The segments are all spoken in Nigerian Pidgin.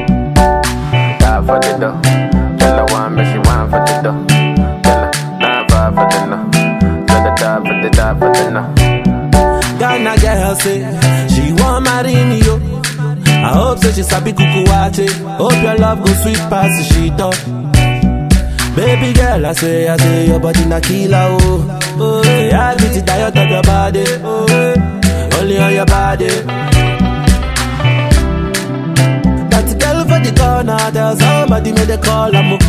Die for the dough. Tell her one, but she want for the dough. Tell her, nah, vibe for the no. Tell her die for the no. Ghana girl say she want marry me, yo. I hope so she sabi kukuwache. Hope your love go sweet past the sheet up. Baby girl, I say your body na killer, oh. Oh, yeah, I beat it diet of your body, oh, yeah. Only on your body. That girl for the corner, tell somebody make the call, I'm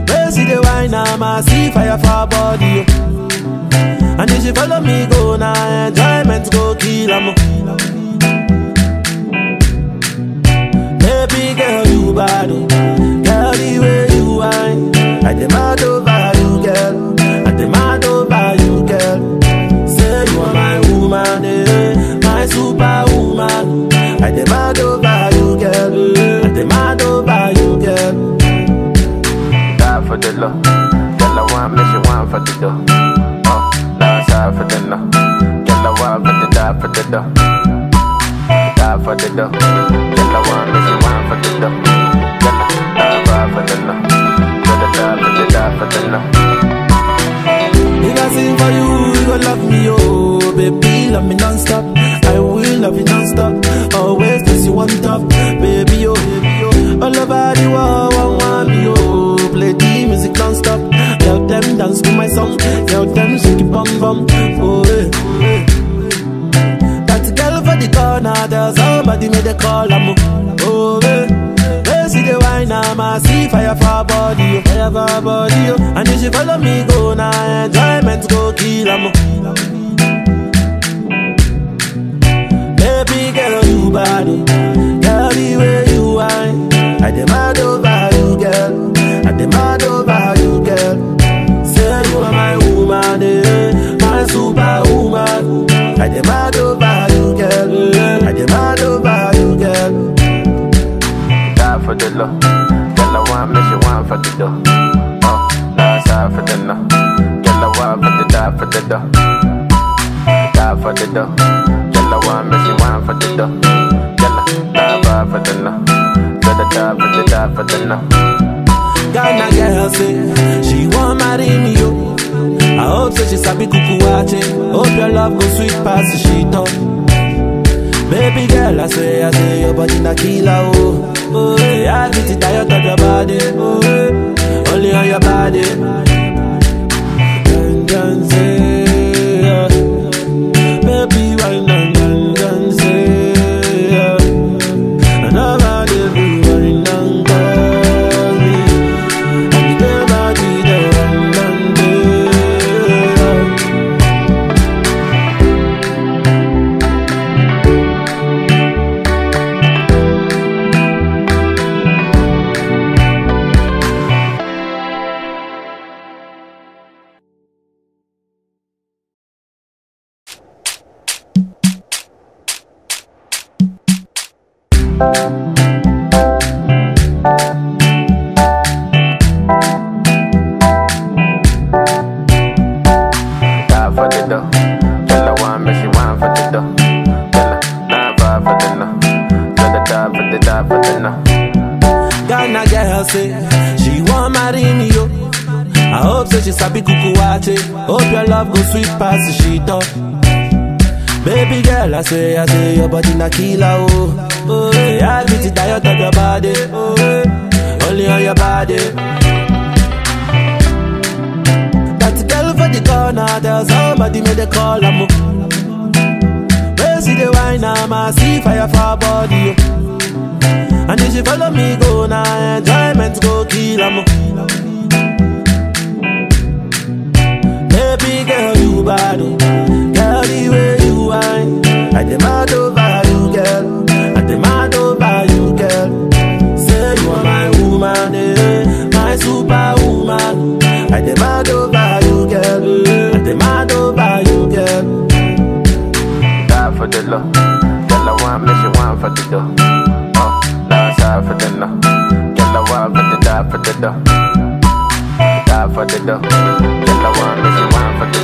where see the wine, I see fire for her body, oh. And if she follow me, go now, enjoyment go kill, I'm baby girl, you bad, oh. Girl, the way you whine, I demand over you, girl. I demand over you, girl. Say you are my woman, eh, my superwoman. I demand over you, girl. I demand over you, girl. Die for the love. Girl, I want me, she want for the dough. Oh, die side for the no. Girl, I want for the die for the dough. Die for the dough. Girl, I want me, she want for the dough. Girl, die for the no. Die for the no. If I sing for you, you gon' love me, oh. Baby, love me non-stop. I will love you non-stop. Always place you on top. Baby, oh, baby, oh. All over the world, want me, oh. Play the music non-stop. Tell them dance to my song. Tell them shake it bum bum. Oh, eh, oh, eh. That girl for the corner, tell somebody make the call, I'm oh, eh. See the wine, I see fire for her body, fire for her body, oh. And if she follow me, go now, enjoyment go kill, I'm baby girl, you bad, oh. Girl, the way you whine, I demand over you, girl. I demand over you, girl. Say you are my woman, eh, my superwoman. I demand over you, girl. I demand over you, girl. For the love, girl, I want me, she want for the dough. Oh, die side for the no. Girl, I want for the die for the dough. Die for the dough. Girl, I want me, she want for the dough. Girl, die for the no. Girl, die for the no. Ghana girl say she want marry me, yo. I hope so she sabi kukuwache. Hope your love go sweet past the sheet up. Baby girl, I say your body na killer, oh. Oh, yeah, I beat it diet of your body, oh, yeah. Only on your body. Dun, say, yeah. Baby, why dun, say, yeah. And nobody be running down, call me. And the body, dun, say, Ghana girl say she want marry me, yo. I hope so she sabi kukuwache. Hope your love go sweet past the sheet up. Baby girl, I say your body na killer, oh. Oh, yeah, I beat it diet of your body, oh, yeah. Only on your body. That girl for the corner, tell somebody make the call, I'm where see the wine, I see fire for her body, oh. And if she follow me, go now, enjoyment go kill, I'm baby girl, you bad, oh. Girl, the way you whine, I demand over you, girl. I demand over you, girl. Say you are my woman, eh, my superwoman. I demand over you, girl. I demand over you, girl. Die for the love, girl, I want me, she want for the dough. Oh, die side for the no. Girl, I want for the die for the dough. Die for the dough, girl, I want me, she want for the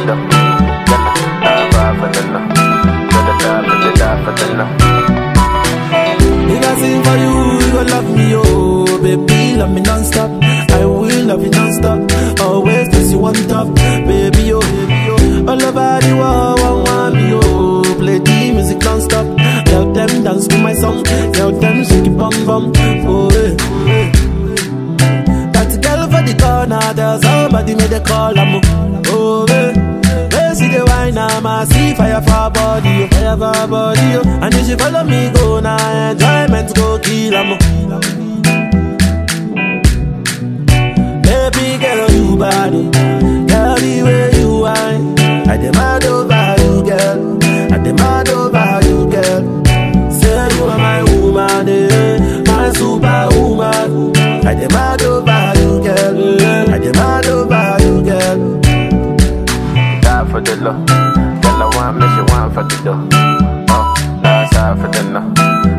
baby, love me non-stop. I will love you non-stop. Always place you on top, baby, oh, baby, oh. All over the world, want me, oh. Play the music non-stop. Tell them dance to my song. Tell them shake it bum bum, oh, eh, oh, eh. That girl for the corner, there's somebody made a call, I'm oh, eh. They see the wine, I see fire for her body, oh, fire for her body, oh. And if she follow me, go now, enjoyment go kill, I'm baby girl, you body, girl, the way you whine, I demand over you, girl, I demand over you, girl. Say you are my woman, eh, my superwoman. I demand over you, girl, I demand over you, girl. Die for the love, girl, I want me, she want for the dough. Oh, die for the no,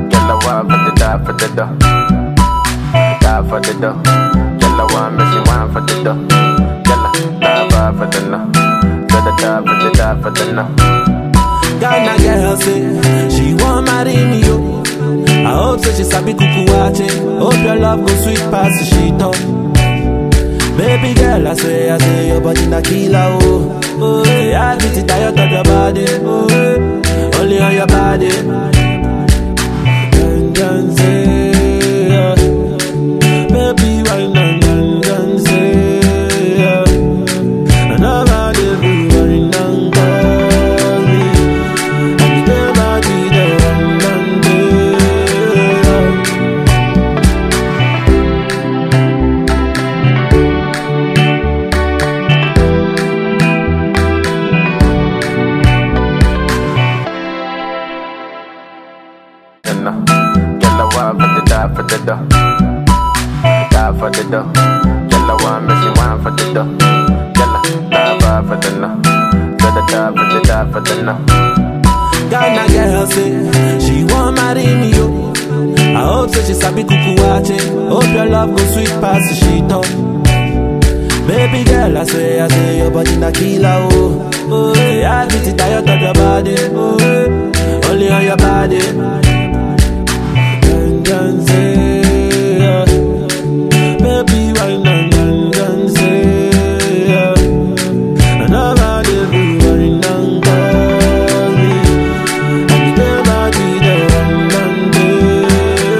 girl, I want for the die for the dough. Die for the dough. I want me, she want for the dough. Girl, die for the no. Better die for the no. Ghana girl say she want marry me, yo. I hope so she sabi kuku wache. Hope your love go sweet past the shit up. Baby girl, I say your body na killer, oh. Oh, yeah, I beat it tired of your body, oh, yeah. Only on your body. And say, yeah. Baby, why not? For the dough, die for the dough. Girl, I want me, she want for the dough. Girl, die for the no. Better die for the no. Ghana girl say she want marry me, yo. I hope so she sabi kuku wache. Hope your love go sweet past the shit up. Baby girl, I say your body na killer, oh. Oh, yeah, I beat it tired of your body, oh, yeah. Only on your body. And say, yeah. Baby, why not? And say, yeah. And I'm out of the running and call me. And you never did the run and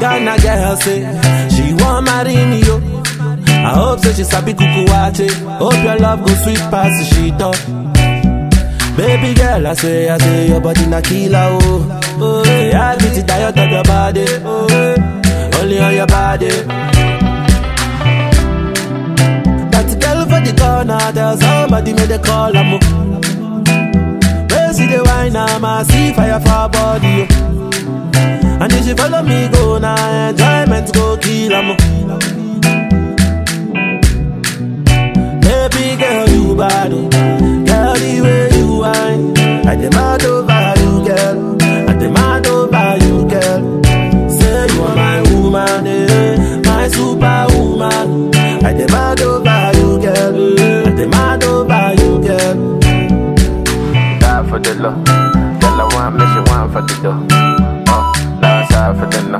Ghana girl say she want marry me, yo. I hope so she sabi kuku wache. Hope your love go sweet past the shit up. Baby girl, I say your body na killer, oh. Oh, yeah, I beat it tired of your body, oh, yeah. Only on your body. That girl for the corner, there's somebody made a call, I'm where see the wine, I see fire for her body, oh. And if she follow me, go now, enjoyment go kill, I'm baby girl, you bad, girl, the way you whine, I demand over you, girl. I demand over you, girl. Say you are my woman, eh, my superwoman. I demand over you, girl. I demand over you, girl. Die for the love, girl, I want me, she want for the dough. Oh, die for the no,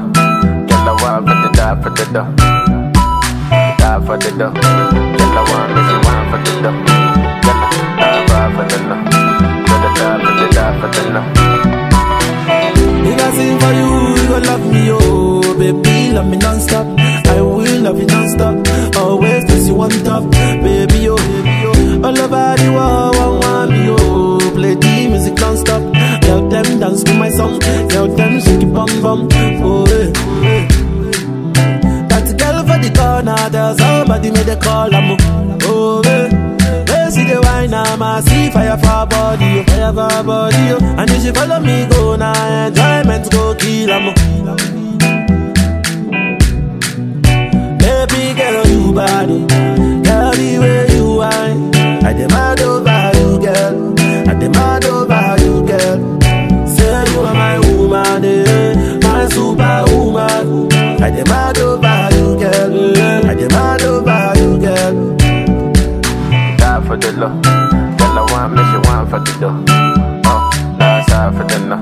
girl, I want for the die for the dough. Die for the dough, girl, I want me, she want for the dough. Girl, die for the no. If I sing for you, you gon' love me, oh. Baby, love me non-stop. I will love you non-stop. Always place you on top, baby, oh, baby, oh. All over the world, want me, oh. Play the music non-stop. Tell them dance to my song. Tell them shake it bum bum, oh, eh, oh, eh. That girl for the corner, there's somebody made a call, I'm oh, eh. They see the wine, I'm I see fire for her body, fire for her body, and if she follow me go now, enjoyment go kill her. Baby girl, you body, girl, the way you whine, I demand over you, girl, I demand over you, girl. Say you are my woman, my superwoman. I demand over you, girl, I demand over you, girl. Die for the love, girl, I want me, she want for the dough. Oh, die for the no,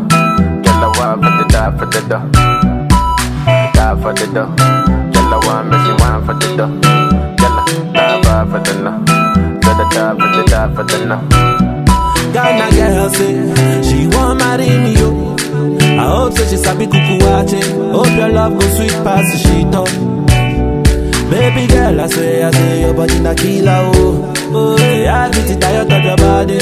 girl, I want for the die for the dough. Die for the dough, girl, I want me, she want for the dough. Girl, die for the no, girl, die for the no. Ghana girl say she want marry me, yo. I hope so she sabi kuku wache. Hope your love go sweet past the shit up. Baby girl, I say your body na killer, oh. Oh, yeah, I get it tired of your body.